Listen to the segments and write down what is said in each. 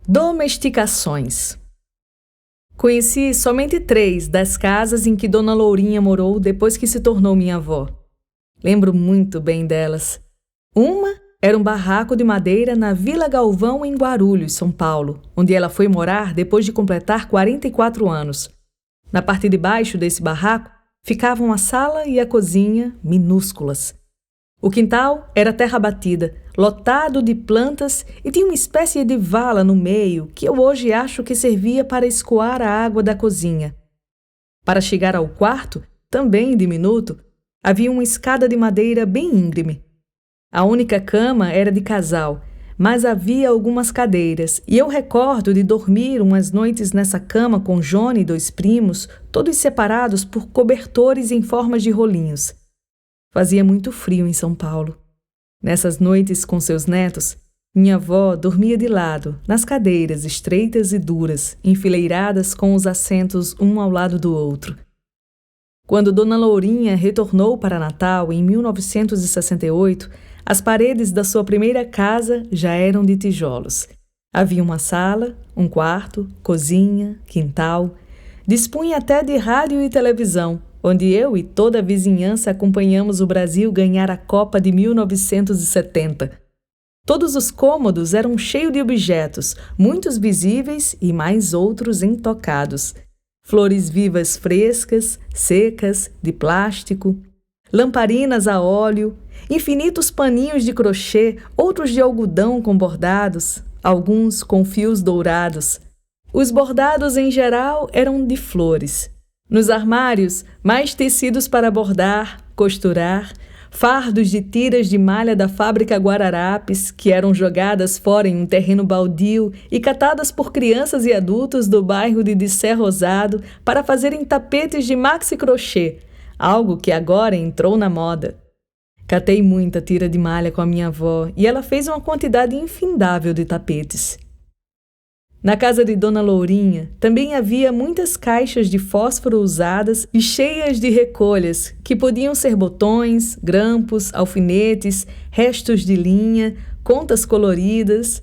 Domesticações. Conheci somente 3 das casas em que Dona Lourinha morou depois que se tornou minha avó. Lembro muito bem delas. Uma era um barraco de madeira na Vila Galvão, em Guarulhos, São Paulo, onde ela foi morar depois de completar 44 anos. Na parte de baixo desse barraco ficavam a sala e a cozinha, minúsculas. O quintal era terra batida, lotado de plantas e tinha uma espécie de vala no meio que eu hoje acho que servia para escoar a água da cozinha. Para chegar ao quarto, também diminuto, havia uma escada de madeira bem íngreme. A única cama era de casal, mas havia algumas cadeiras e eu recordo de dormir umas noites nessa cama com Johnny e 2 primos, todos separados por cobertores em formas de rolinhos. Fazia muito frio em São Paulo. Nessas noites com seus netos, minha avó dormia de lado, nas cadeiras estreitas e duras, enfileiradas com os assentos um ao lado do outro. Quando Dona Lourinha retornou para Natal em 1968, as paredes da sua primeira casa já eram de tijolos. Havia uma sala, um quarto, cozinha, quintal. Dispunha até de rádio e televisão, onde eu e toda a vizinhança acompanhamos o Brasil ganhar a Copa de 1970. Todos os cômodos eram cheios de objetos, muitos visíveis e mais outros intocados. Flores vivas frescas, secas, de plástico, lamparinas a óleo, infinitos paninhos de crochê, outros de algodão com bordados, alguns com fios dourados. Os bordados em geral eram de flores. Nos armários, mais tecidos para bordar, costurar, fardos de tiras de malha da fábrica Guararapes, que eram jogadas fora em um terreno baldio e catadas por crianças e adultos do bairro de Dissé Rosado para fazerem tapetes de maxi crochê, algo que agora entrou na moda. Catei muita tira de malha com a minha avó e ela fez uma quantidade infindável de tapetes. Na casa de Dona Lourinha também havia muitas caixas de fósforo usadas e cheias de recolhas, que podiam ser botões, grampos, alfinetes, restos de linha, contas coloridas.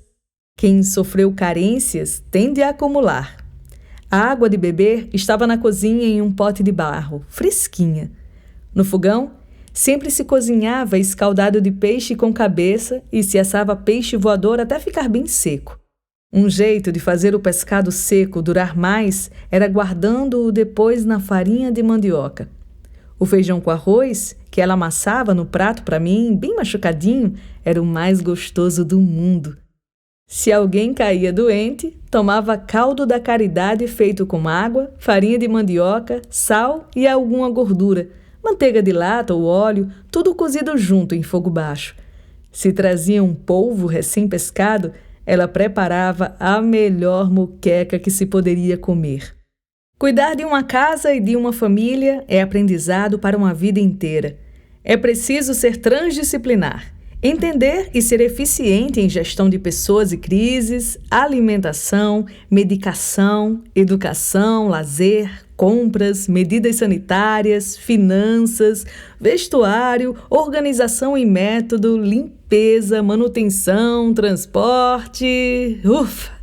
Quem sofreu carências tende a acumular. A água de beber estava na cozinha em um pote de barro, fresquinha. No fogão, sempre se cozinhava escaldado de peixe com cabeça e se assava peixe voador até ficar bem seco. Um jeito de fazer o pescado seco durar mais era guardando-o depois na farinha de mandioca. O feijão com arroz, que ela amassava no prato para mim, bem machucadinho, era o mais gostoso do mundo. Se alguém caía doente, tomava caldo da caridade feito com água, farinha de mandioca, sal e alguma gordura, manteiga de lata ou óleo, tudo cozido junto em fogo baixo. Se trazia um polvo recém-pescado, ela preparava a melhor moqueca que se poderia comer. Cuidar de uma casa e de uma família é aprendizado para uma vida inteira. É preciso ser transdisciplinar, entender e ser eficiente em gestão de pessoas e crises, alimentação, medicação, educação, lazer, compras, medidas sanitárias, finanças, vestuário, organização e método, limpeza, manutenção, transporte. Ufa!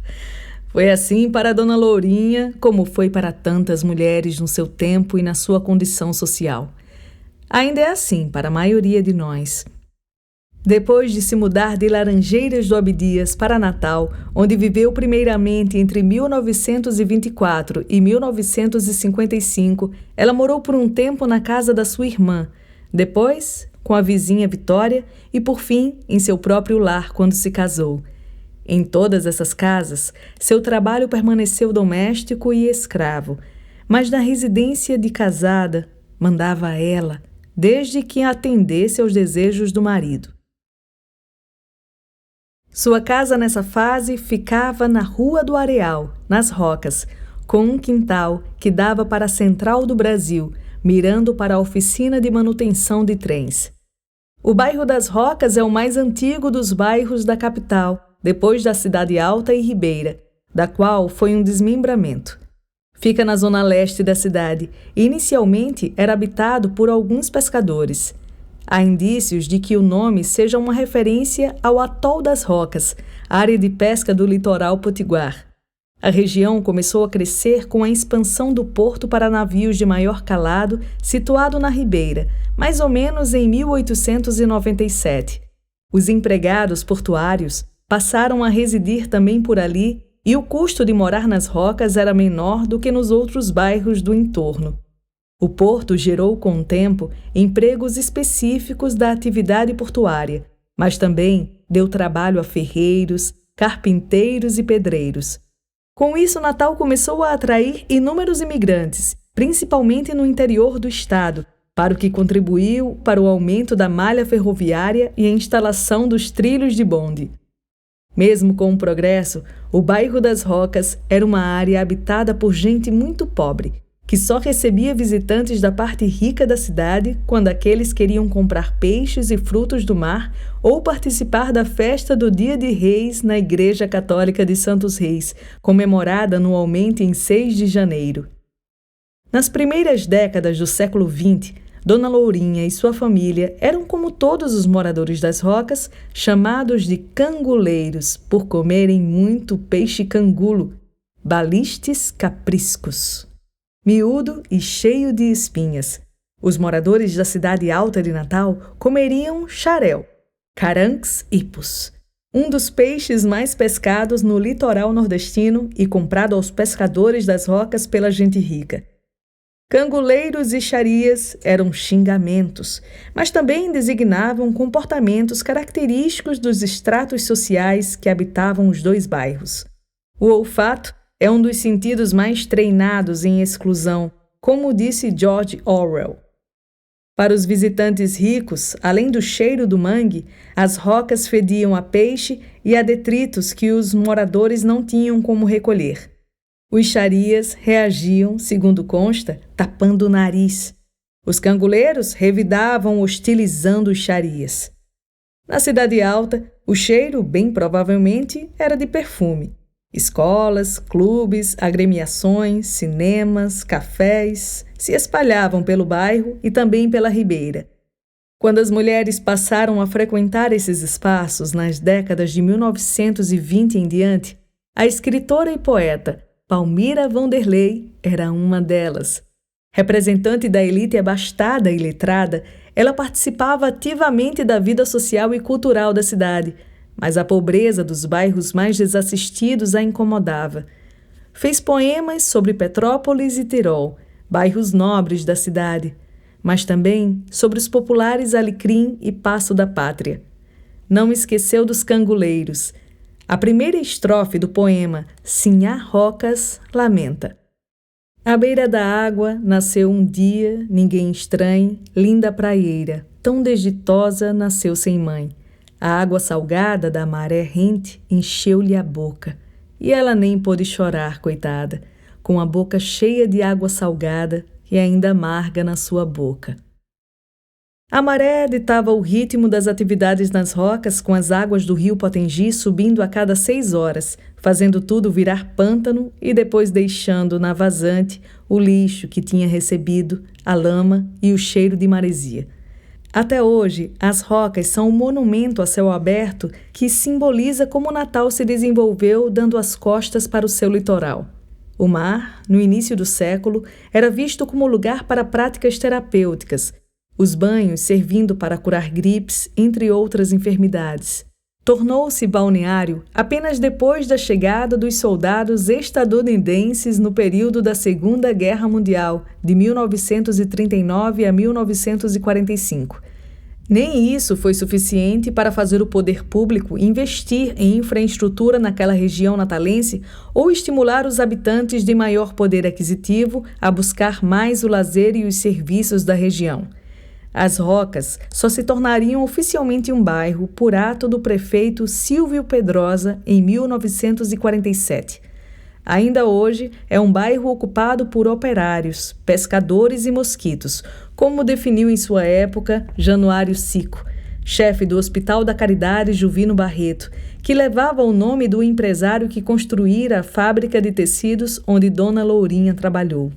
Foi assim para a Dona Lourinha, como foi para tantas mulheres no seu tempo e na sua condição social. Ainda é assim para a maioria de nós. Depois de se mudar de Laranjeiras do Abdias para Natal, onde viveu primeiramente entre 1924 e 1955, ela morou por um tempo na casa da sua irmã, depois com a vizinha Vitória e, por fim, em seu próprio lar quando se casou. Em todas essas casas, seu trabalho permaneceu doméstico e escravo, mas na residência de casada mandava ela, desde que atendesse aos desejos do marido. Sua casa nessa fase ficava na Rua do Areal, nas Rocas, com um quintal que dava para a Central do Brasil, mirando para a oficina de manutenção de trens. O bairro das Rocas é o mais antigo dos bairros da capital, depois da Cidade Alta e Ribeira, da qual foi um desmembramento. Fica na zona leste da cidade e inicialmente era habitado por alguns pescadores. Há indícios de que o nome seja uma referência ao Atol das Rocas, área de pesca do litoral potiguar. A região começou a crescer com a expansão do porto para navios de maior calado, situado na Ribeira, mais ou menos em 1897. Os empregados portuários passaram a residir também por ali e o custo de morar nas rocas era menor do que nos outros bairros do entorno. O porto gerou, com o tempo, empregos específicos da atividade portuária, mas também deu trabalho a ferreiros, carpinteiros e pedreiros. Com isso, Natal começou a atrair inúmeros imigrantes, principalmente no interior do estado, para o que contribuiu para o aumento da malha ferroviária e a instalação dos trilhos de bonde. Mesmo com o progresso, o bairro das Rocas era uma área habitada por gente muito pobre, que só recebia visitantes da parte rica da cidade quando aqueles queriam comprar peixes e frutos do mar ou participar da festa do Dia de Reis na Igreja Católica de Santos Reis, comemorada anualmente em 6 de janeiro. Nas primeiras décadas do século XX, Dona Lourinha e sua família eram, como todos os moradores das Rocas, chamados de canguleiros por comerem muito peixe cangulo, Balistes capriscus, miúdo e cheio de espinhas. Os moradores da cidade alta de Natal comeriam xarel, Caranx hippus, um dos peixes mais pescados no litoral nordestino e comprado aos pescadores das Rocas pela gente rica. Canguleiros e xarias eram xingamentos, mas também designavam comportamentos característicos dos estratos sociais que habitavam os dois bairros. O olfato é um dos sentidos mais treinados em exclusão, como disse George Orwell. Para os visitantes ricos, além do cheiro do mangue, as rocas fediam a peixe e a detritos que os moradores não tinham como recolher. Os xarias reagiam, segundo consta, tapando o nariz. Os canguleiros revidavam hostilizando os xarias. Na cidade alta, o cheiro, bem provavelmente, era de perfume. Escolas, clubes, agremiações, cinemas, cafés se espalhavam pelo bairro e também pela Ribeira. Quando as mulheres passaram a frequentar esses espaços nas décadas de 1920 em diante, a escritora e poeta Palmira Vanderlei era uma delas. Representante da elite abastada e letrada, ela participava ativamente da vida social e cultural da cidade, mas a pobreza dos bairros mais desassistidos a incomodava. Fez poemas sobre Petrópolis e Tirol, bairros nobres da cidade, mas também sobre os populares Alecrim e Paço da Pátria. Não esqueceu dos canguleiros. A primeira estrofe do poema Sinhá Rocas lamenta: à beira da água nasceu um dia, ninguém estranhe, linda praieira, tão desditosa nasceu sem mãe. A água salgada da maré rente encheu-lhe a boca, e ela nem pôde chorar, coitada, com a boca cheia de água salgada e ainda amarga na sua boca. A maré ditava o ritmo das atividades nas rocas, com as águas do rio Potengi subindo a cada 6 horas, fazendo tudo virar pântano e depois deixando na vazante o lixo que tinha recebido, a lama e o cheiro de maresia. Até hoje, as rocas são um monumento a céu aberto que simboliza como o Natal se desenvolveu dando as costas para o seu litoral. O mar, no início do século, era visto como lugar para práticas terapêuticas, os banhos servindo para curar gripes, entre outras enfermidades. Tornou-se balneário apenas depois da chegada dos soldados estadunidenses no período da Segunda Guerra Mundial, de 1939 a 1945. Nem isso foi suficiente para fazer o poder público investir em infraestrutura naquela região natalense ou estimular os habitantes de maior poder aquisitivo a buscar mais o lazer e os serviços da região. As Rocas só se tornariam oficialmente um bairro por ato do prefeito Silvio Pedrosa em 1947. Ainda hoje é um bairro ocupado por operários, pescadores e mosquitos, como definiu em sua época Januário Sico, chefe do Hospital da Caridade Juvino Barreto, que levava o nome do empresário que construíra a fábrica de tecidos onde Dona Lourinha trabalhou.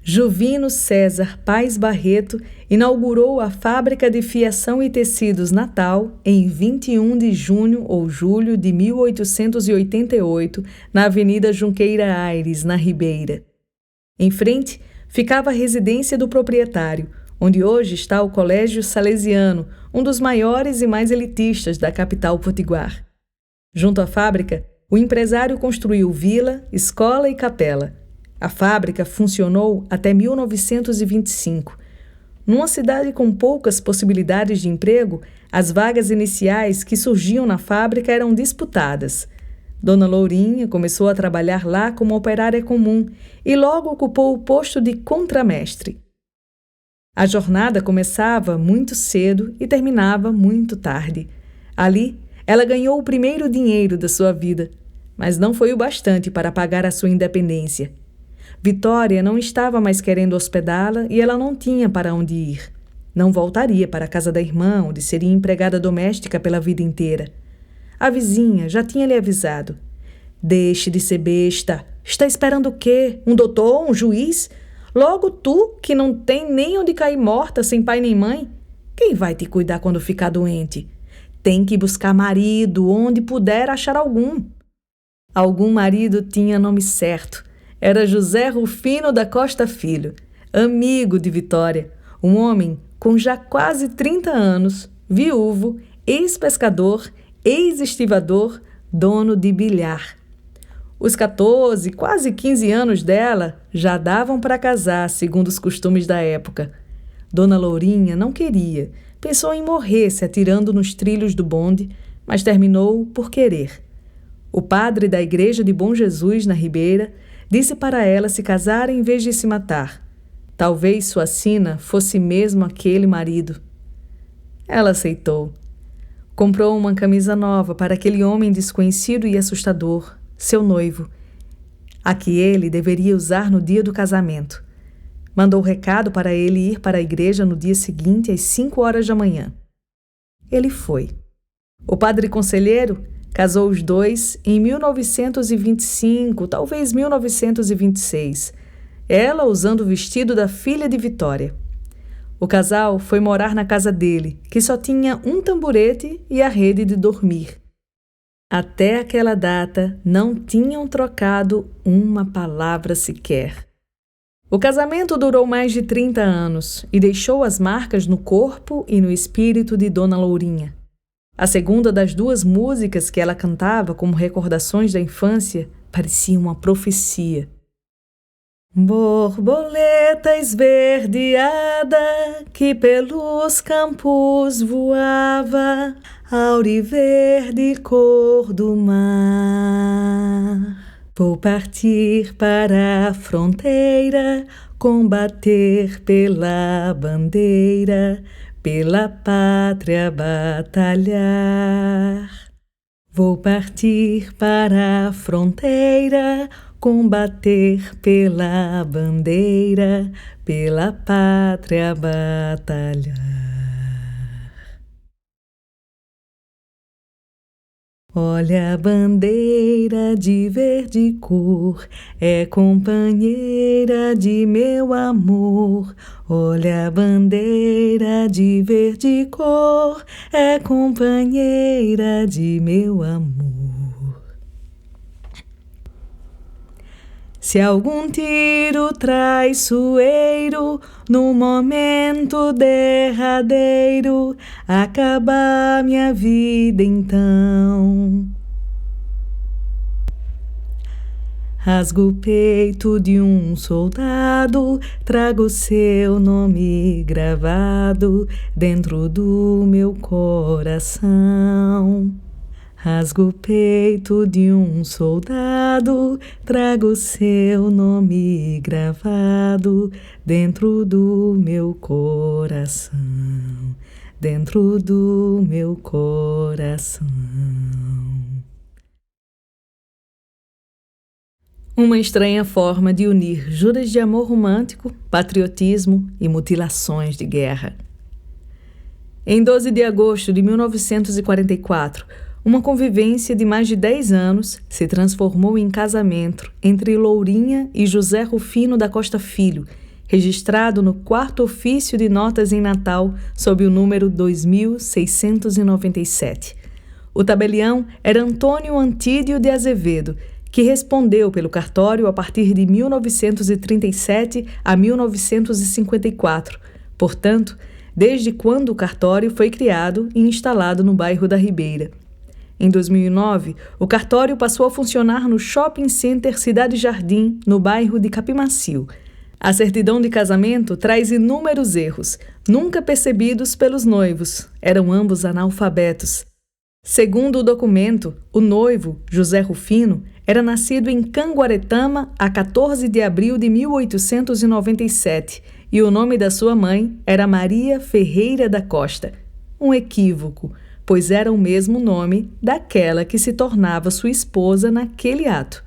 Juvino César Paes Barreto inaugurou a Fábrica de Fiação e Tecidos Natal em 21 de junho ou julho de 1888, na Avenida Junqueira Aires, na Ribeira. Em frente, ficava a residência do proprietário, onde hoje está o Colégio Salesiano, um dos maiores e mais elitistas da capital potiguar. Junto à fábrica, o empresário construiu vila, escola e capela. A fábrica funcionou até 1925. Numa cidade com poucas possibilidades de emprego, as vagas iniciais que surgiam na fábrica eram disputadas. Dona Lourinha começou a trabalhar lá como operária comum e logo ocupou o posto de contramestre. A jornada começava muito cedo e terminava muito tarde. Ali, ela ganhou o primeiro dinheiro da sua vida, mas não foi o bastante para pagar a sua independência. Vitória não estava mais querendo hospedá-la e ela não tinha para onde ir. Não voltaria para a casa da irmã, onde seria empregada doméstica pela vida inteira. A vizinha já tinha lhe avisado. Deixe de ser besta. Está esperando o quê? Um doutor? Um juiz? Logo tu, que não tem nem onde cair morta, sem pai nem mãe? Quem vai te cuidar quando ficar doente? Tem que buscar marido, onde puder achar algum. Algum marido tinha nome certo. Era José Rufino da Costa Filho, amigo de Vitória, um homem com já quase 30 anos, viúvo, ex-pescador, ex-estivador, dono de bilhar. Os 14, quase 15 anos dela já davam para casar, segundo os costumes da época. Dona Lourinha não queria, pensou em morrer se atirando nos trilhos do bonde, mas terminou por querer. O padre da igreja de Bom Jesus, na Ribeira, disse para ela se casar em vez de se matar. Talvez sua sina fosse mesmo aquele marido. Ela aceitou. Comprou uma camisa nova para aquele homem desconhecido e assustador, seu noivo, a que ele deveria usar no dia do casamento. Mandou recado para ele ir para a igreja no dia seguinte às 5 horas da manhã. Ele foi. O padre conselheiro casou os dois em 1925, talvez 1926, ela usando o vestido da filha de Vitória. O casal foi morar na casa dele, que só tinha um tamborete e a rede de dormir. Até aquela data, não tinham trocado uma palavra sequer. O casamento durou mais de 30 anos e deixou as marcas no corpo e no espírito de Dona Lourinha. A segunda das duas músicas que ela cantava como recordações da infância parecia uma profecia. Borboleta esverdeada que pelos campos voava, auriverde cor do mar. Vou partir para a fronteira, combater pela bandeira, pela pátria batalhar. Vou partir para a fronteira, combater pela bandeira, pela pátria batalhar. Olha a bandeira de verde cor, é companheira de meu amor. Olha a bandeira de verde cor, é companheira de meu amor. Se algum tiro traiçoeiro, no momento derradeiro, acabar minha vida então, rasgo o peito de um soldado, trago seu nome gravado dentro do meu coração. Rasgo o peito de um soldado, trago seu nome gravado dentro do meu coração, dentro do meu coração. Uma estranha forma de unir juras de amor romântico, patriotismo e mutilações de guerra. Em 12 de agosto de 1944, uma convivência de mais de 10 anos se transformou em casamento entre Lourinha e José Rufino da Costa Filho, registrado no 4º ofício de notas em Natal, sob o número 2697. O tabelião era Antônio Antídio de Azevedo, que respondeu pelo cartório a partir de 1937 a 1954, portanto, desde quando o cartório foi criado e instalado no bairro da Ribeira. Em 2009, o cartório passou a funcionar no Shopping Center Cidade Jardim, no bairro de Capimacio. A certidão de casamento traz inúmeros erros, nunca percebidos pelos noivos. Eram ambos analfabetos. Segundo o documento, o noivo, José Rufino, era nascido em Canguaretama a 14 de abril de 1897 e o nome da sua mãe era Maria Ferreira da Costa. Um equívoco, pois era o mesmo nome daquela que se tornava sua esposa naquele ato.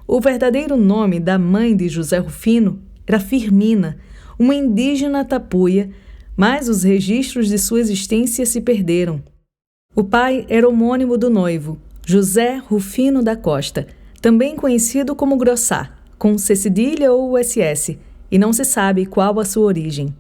O verdadeiro nome da mãe de José Rufino era Firmina, uma indígena tapuia, mas os registros de sua existência se perderam. O pai era homônimo do noivo, José Rufino da Costa, também conhecido como Grossá, com C cedilha ou SS, e não se sabe qual a sua origem.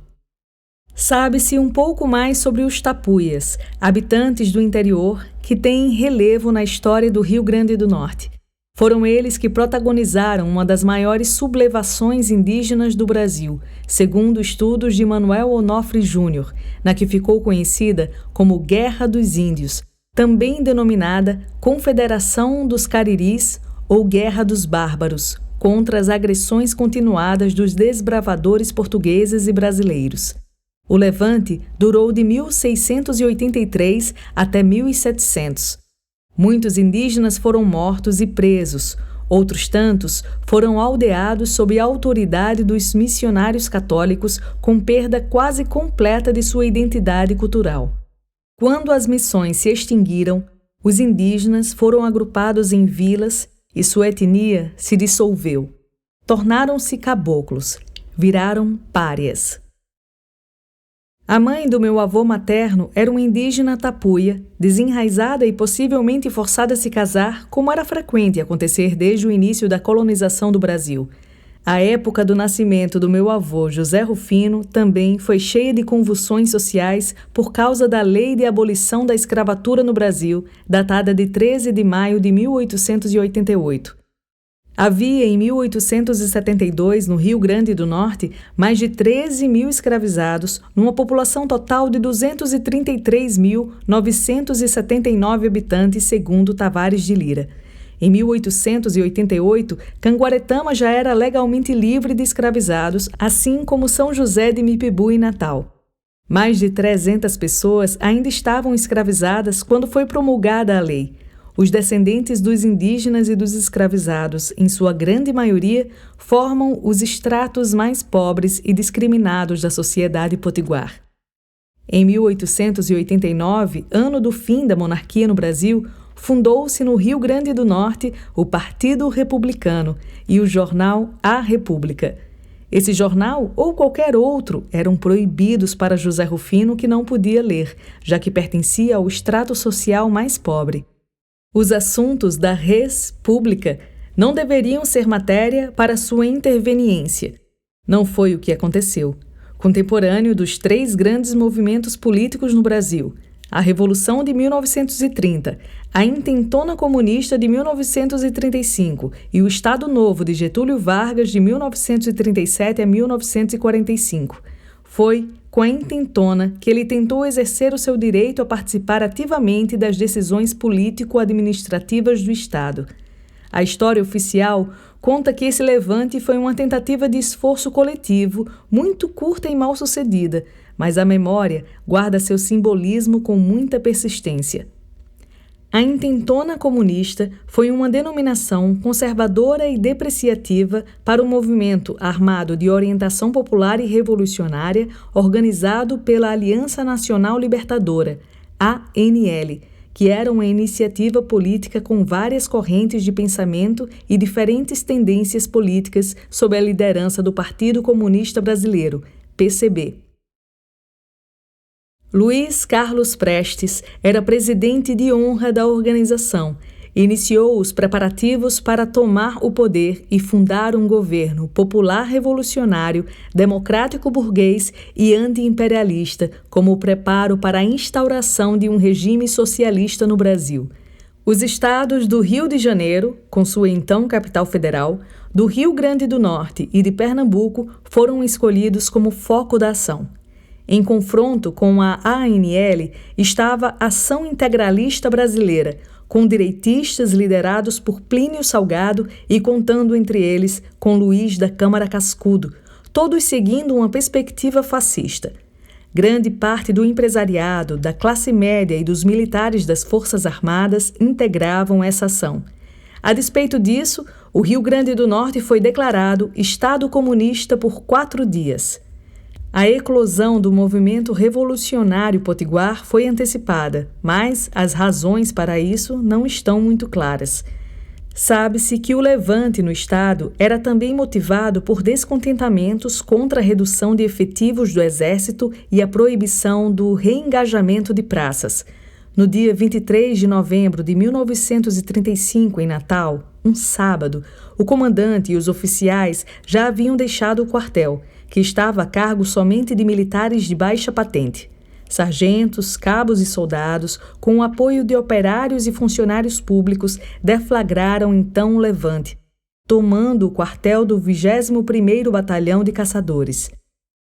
Sabe-se um pouco mais sobre os tapuias, habitantes do interior que têm relevo na história do Rio Grande do Norte. Foram eles que protagonizaram uma das maiores sublevações indígenas do Brasil, segundo estudos de Manuel Onofre Júnior, na que ficou conhecida como Guerra dos Índios, também denominada Confederação dos Cariris ou Guerra dos Bárbaros, contra as agressões continuadas dos desbravadores portugueses e brasileiros. O levante durou de 1683 até 1700. Muitos indígenas foram mortos e presos, outros tantos foram aldeados sob a autoridade dos missionários católicos com perda quase completa de sua identidade cultural. Quando as missões se extinguiram, os indígenas foram agrupados em vilas e sua etnia se dissolveu. Tornaram-se caboclos, viraram párias. A mãe do meu avô materno era uma indígena tapuia, desenraizada e possivelmente forçada a se casar, como era frequente acontecer desde o início da colonização do Brasil. A época do nascimento do meu avô José Rufino também foi cheia de convulsões sociais por causa da Lei de Abolição da Escravatura no Brasil, datada de 13 de maio de 1888. Havia em 1872, no Rio Grande do Norte, mais de 13 mil escravizados, numa população total de 233.979 habitantes, segundo Tavares de Lira. Em 1888, Canguaretama já era legalmente livre de escravizados, assim como São José de Mipibu e Natal. Mais de 300 pessoas ainda estavam escravizadas quando foi promulgada a lei. Os descendentes dos indígenas e dos escravizados, em sua grande maioria, formam os estratos mais pobres e discriminados da sociedade potiguar. Em 1889, ano do fim da monarquia no Brasil, fundou-se no Rio Grande do Norte o Partido Republicano e o jornal A República. Esse jornal, ou qualquer outro, eram proibidos para José Rufino, que não podia ler, já que pertencia ao estrato social mais pobre. Os assuntos da res pública não deveriam ser matéria para sua interveniência. Não foi o que aconteceu. Contemporâneo dos 3 grandes movimentos políticos no Brasil, a Revolução de 1930, a Intentona Comunista de 1935 e o Estado Novo de Getúlio Vargas de 1937 a 1945. Foi com a Intentona que ele tentou exercer o seu direito a participar ativamente das decisões político-administrativas do Estado. A história oficial conta que esse levante foi uma tentativa de esforço coletivo, muito curta e mal sucedida, mas a memória guarda seu simbolismo com muita persistência. A Intentona Comunista foi uma denominação conservadora e depreciativa para o movimento armado de orientação popular e revolucionária organizado pela Aliança Nacional Libertadora, ANL, que era uma iniciativa política com várias correntes de pensamento e diferentes tendências políticas sob a liderança do Partido Comunista Brasileiro, PCB. Luiz Carlos Prestes era presidente de honra da organização e iniciou os preparativos para tomar o poder e fundar um governo popular revolucionário, democrático burguês e anti-imperialista como o preparo para a instauração de um regime socialista no Brasil. Os estados do Rio de Janeiro, com sua então capital federal, do Rio Grande do Norte e de Pernambuco foram escolhidos como foco da ação. Em confronto com a ANL estava a Ação Integralista Brasileira, com direitistas liderados por Plínio Salgado e contando entre eles com Luiz da Câmara Cascudo, todos seguindo uma perspectiva fascista. Grande parte do empresariado, da classe média e dos militares das Forças Armadas integravam essa ação. A despeito disso, o Rio Grande do Norte foi declarado Estado comunista por 4 dias. A eclosão do movimento revolucionário potiguar foi antecipada, mas as razões para isso não estão muito claras. Sabe-se que o levante no Estado era também motivado por descontentamentos contra a redução de efetivos do Exército e a proibição do reengajamento de praças. No dia 23 de novembro de 1935, em Natal, um sábado, o comandante e os oficiais já haviam deixado o quartel, que estava a cargo somente de militares de baixa patente. Sargentos, cabos e soldados, com o apoio de operários e funcionários públicos, deflagraram então o levante, tomando o quartel do 21º Batalhão de Caçadores.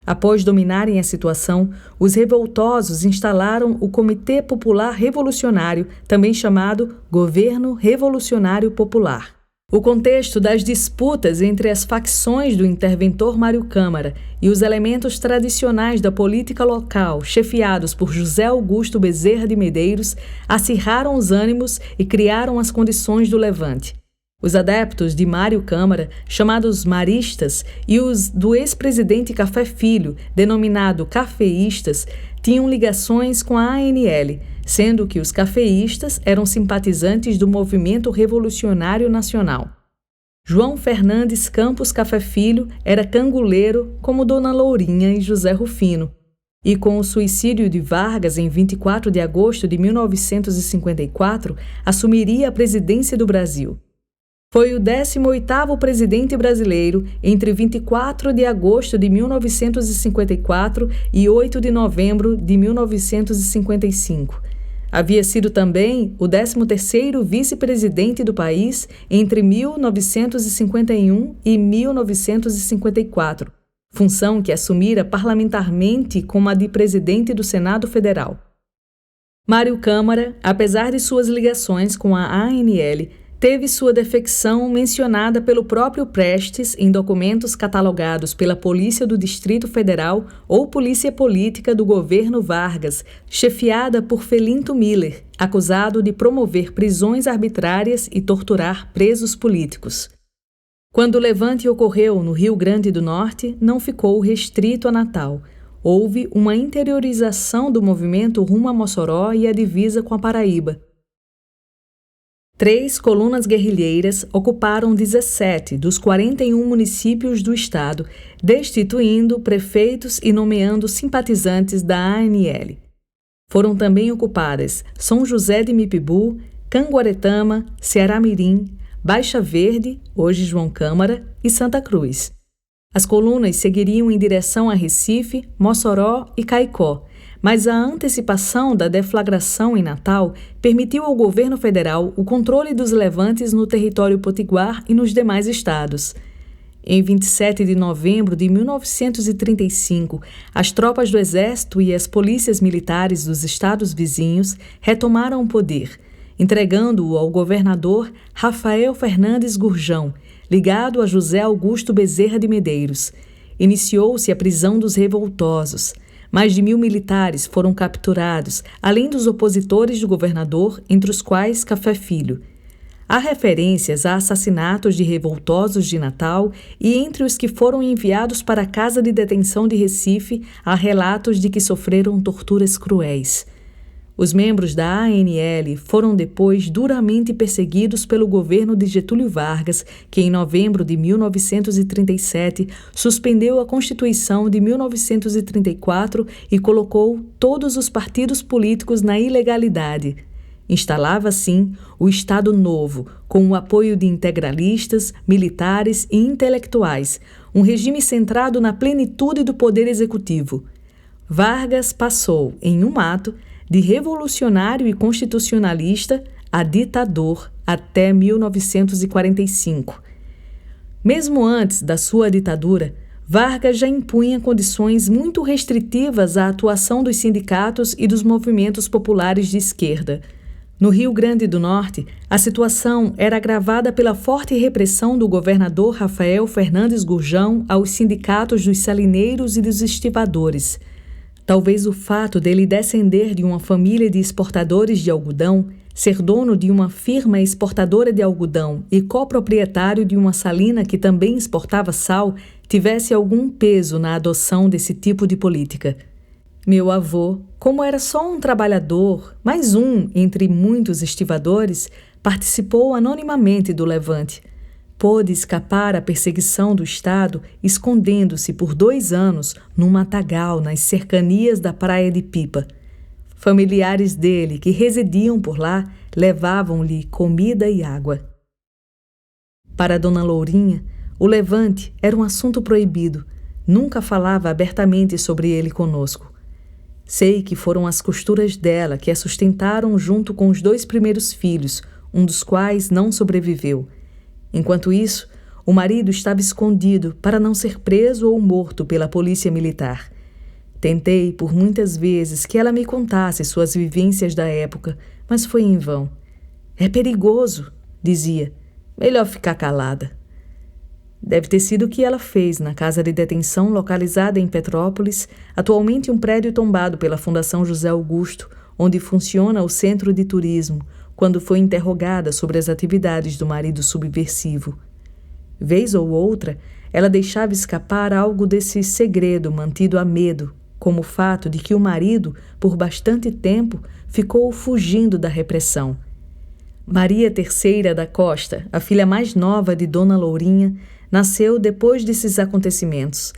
Após dominarem a situação, os revoltosos instalaram o Comitê Popular Revolucionário, também chamado Governo Revolucionário Popular. O contexto das disputas entre as facções do interventor Mário Câmara e os elementos tradicionais da política local, chefiados por José Augusto Bezerra de Medeiros, acirraram os ânimos e criaram as condições do levante. Os adeptos de Mário Câmara, chamados maristas, e os do ex-presidente Café Filho, denominado cafeístas, tinham ligações com a ANL, sendo que os cafeístas eram simpatizantes do Movimento Revolucionário Nacional. João Fernandes Campos Café Filho era canguleiro como Dona Lourinha e José Rufino, e com o suicídio de Vargas em 24 de agosto de 1954, assumiria a presidência do Brasil. Foi o 18º presidente brasileiro entre 24 de agosto de 1954 e 8 de novembro de 1955. Havia sido também o 13º vice-presidente do país entre 1951 e 1954, função que assumira parlamentarmente como a de presidente do Senado Federal. Mário Câmara, apesar de suas ligações com a ANL, teve sua defecção mencionada pelo próprio Prestes em documentos catalogados pela Polícia do Distrito Federal ou Polícia Política do governo Vargas, chefiada por Felinto Miller, acusado de promover prisões arbitrárias e torturar presos políticos. Quando o levante ocorreu no Rio Grande do Norte, não ficou restrito a Natal. Houve uma interiorização do movimento rumo a Mossoró e a divisa com a Paraíba. 3 colunas guerrilheiras ocuparam 17 dos 41 municípios do estado, destituindo prefeitos e nomeando simpatizantes da ANL. Foram também ocupadas São José de Mipibu, Canguaretama, Ceará-Mirim, Baixa Verde, hoje João Câmara, e Santa Cruz. As colunas seguiriam em direção a Recife, Mossoró e Caicó, mas a antecipação da deflagração em Natal permitiu ao governo federal o controle dos levantes no território potiguar e nos demais estados. Em 27 de novembro de 1935, as tropas do Exército e as polícias militares dos estados vizinhos retomaram o poder, entregando-o ao governador Rafael Fernandes Gurjão, ligado a José Augusto Bezerra de Medeiros. Iniciou-se a prisão dos revoltosos. Mais de 1.000 militares foram capturados, além dos opositores do governador, entre os quais Café Filho. Há referências a assassinatos de revoltosos de Natal e entre os que foram enviados para a casa de detenção de Recife, há relatos de que sofreram torturas cruéis. Os membros da ANL foram depois duramente perseguidos pelo governo de Getúlio Vargas, que em novembro de 1937 suspendeu a Constituição de 1934 e colocou todos os partidos políticos na ilegalidade. Instalava, assim, o Estado Novo, com o apoio de integralistas, militares e intelectuais, um regime centrado na plenitude do poder executivo. Vargas passou, em um ato, de revolucionário e constitucionalista a ditador até 1945. Mesmo antes da sua ditadura, Vargas já impunha condições muito restritivas à atuação dos sindicatos e dos movimentos populares de esquerda. No Rio Grande do Norte, a situação era agravada pela forte repressão do governador Rafael Fernandes Gurjão aos sindicatos dos salineiros e dos estivadores. Talvez o fato dele descender de uma família de exportadores de algodão, ser dono de uma firma exportadora de algodão e coproprietário de uma salina que também exportava sal, tivesse algum peso na adoção desse tipo de política. Meu avô, como era só um trabalhador, mais um entre muitos estivadores, participou anonimamente do levante. Pôde escapar à perseguição do Estado, escondendo-se por 2 anos num matagal nas cercanias da Praia de Pipa. Familiares dele, que residiam por lá, levavam-lhe comida e água. Para Dona Lourinha, o levante era um assunto proibido. Nunca falava abertamente sobre ele conosco. Sei que foram as costuras dela que a sustentaram junto com os 2 primeiros filhos, um dos quais não sobreviveu. Enquanto isso, o marido estava escondido para não ser preso ou morto pela polícia militar. Tentei por muitas vezes que ela me contasse suas vivências da época, mas foi em vão. É perigoso, dizia. Melhor ficar calada. Deve ter sido o que ela fez na casa de detenção localizada em Petrópolis, atualmente um prédio tombado pela Fundação José Augusto, onde funciona o centro de turismo, quando foi interrogada sobre as atividades do marido subversivo. Vez ou outra, ela deixava escapar algo desse segredo mantido a medo, como o fato de que o marido, por bastante tempo, ficou fugindo da repressão. Maria III da Costa, a filha mais nova de Dona Lourinha, nasceu depois desses acontecimentos.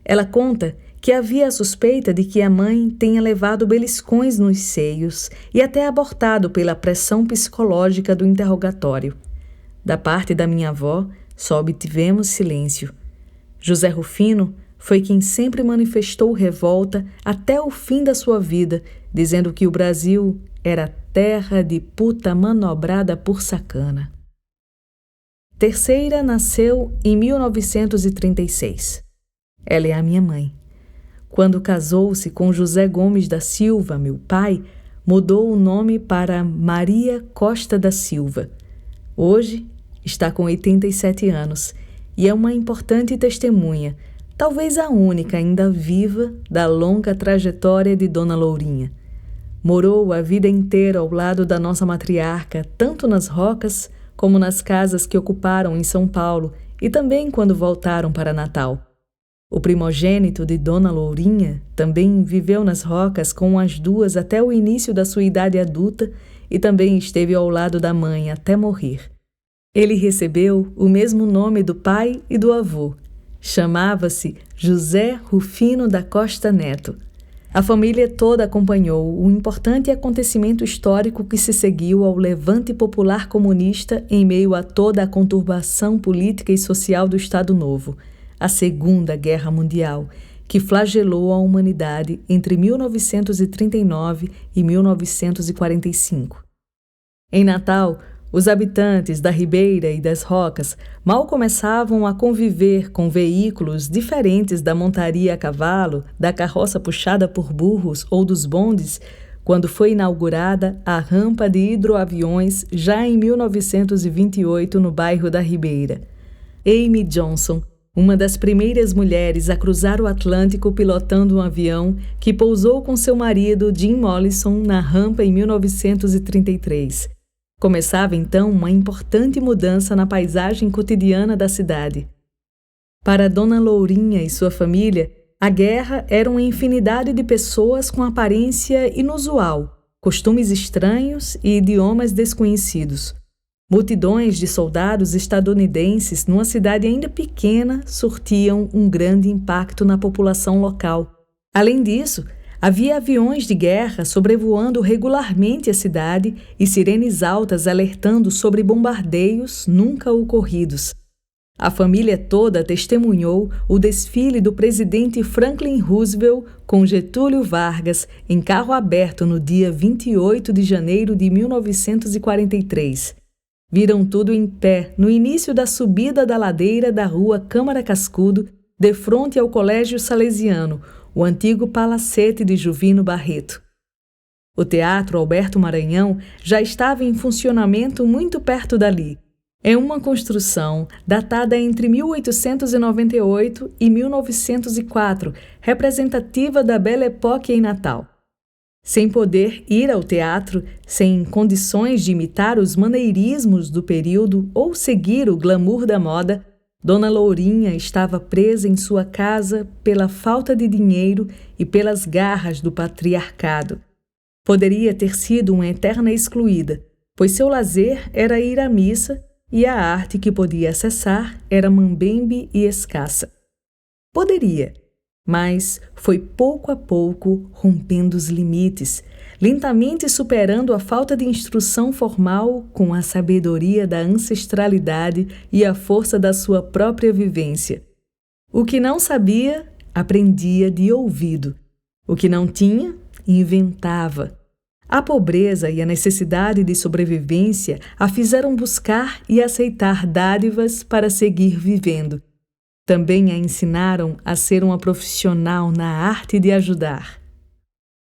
Ela conta que havia a suspeita de que a mãe tenha levado beliscões nos seios e até abortado pela pressão psicológica do interrogatório. Da parte da minha avó, só obtivemos silêncio. José Rufino foi quem sempre manifestou revolta até o fim da sua vida, dizendo que o Brasil era terra de puta manobrada por sacana. Terceira nasceu em 1936. Ela é a minha mãe. Quando casou-se com José Gomes da Silva, meu pai, mudou o nome para Maria Costa da Silva. Hoje está com 87 anos e é uma importante testemunha, talvez a única ainda viva, da longa trajetória de Dona Lourinha. Morou a vida inteira ao lado da nossa matriarca, tanto nas Rocas como nas casas que ocuparam em São Paulo e também quando voltaram para Natal. O primogênito de Dona Lourinha também viveu nas Rocas com as 2 até o início da sua idade adulta e também esteve ao lado da mãe até morrer. Ele recebeu o mesmo nome do pai e do avô. Chamava-se José Rufino da Costa Neto. A família toda acompanhou o importante acontecimento histórico que se seguiu ao levante popular comunista em meio a toda a conturbação política e social do Estado Novo, a Segunda Guerra Mundial, que flagelou a humanidade entre 1939 e 1945. Em Natal, os habitantes da Ribeira e das Rocas mal começavam a conviver com veículos diferentes da montaria a cavalo, da carroça puxada por burros ou dos bondes, quando foi inaugurada a rampa de hidroaviões já em 1928 no bairro da Ribeira. Amy Johnson, uma das primeiras mulheres a cruzar o Atlântico pilotando um avião que pousou com seu marido Jim Mollison na rampa em 1933. Começava então uma importante mudança na paisagem cotidiana da cidade. Para Dona Lourinha e sua família, a guerra era uma infinidade de pessoas com aparência inusual, costumes estranhos e idiomas desconhecidos. Multidões de soldados estadunidenses numa cidade ainda pequena surtiam um grande impacto na população local. Além disso, Havia aviões de guerra sobrevoando regularmente a cidade e sirenes altas alertando sobre bombardeios nunca ocorridos. A família toda testemunhou o desfile do presidente Franklin Roosevelt com Getúlio Vargas em carro aberto no dia 28 de janeiro de 1943. Viram tudo em pé no início da subida da ladeira da rua Câmara Cascudo, defronte ao Colégio Salesiano, o antigo palacete de Juvino Barreto. O Teatro Alberto Maranhão já estava em funcionamento muito perto dali. É uma construção datada entre 1898 e 1904, representativa da Belle Époque em Natal. Sem poder ir ao teatro, sem condições de imitar os maneirismos do período ou seguir o glamour da moda, Dona Lourinha estava presa em sua casa pela falta de dinheiro e pelas garras do patriarcado. Poderia ter sido uma eterna excluída, pois seu lazer era ir à missa e a arte que podia acessar era mambembe e escassa. Poderia, mas foi pouco a pouco rompendo os limites, lentamente superando a falta de instrução formal com a sabedoria da ancestralidade e a força da sua própria vivência. O que não sabia, aprendia de ouvido. O que não tinha, inventava. A pobreza e a necessidade de sobrevivência a fizeram buscar e aceitar dádivas para seguir vivendo. Também a ensinaram a ser uma profissional na arte de ajudar.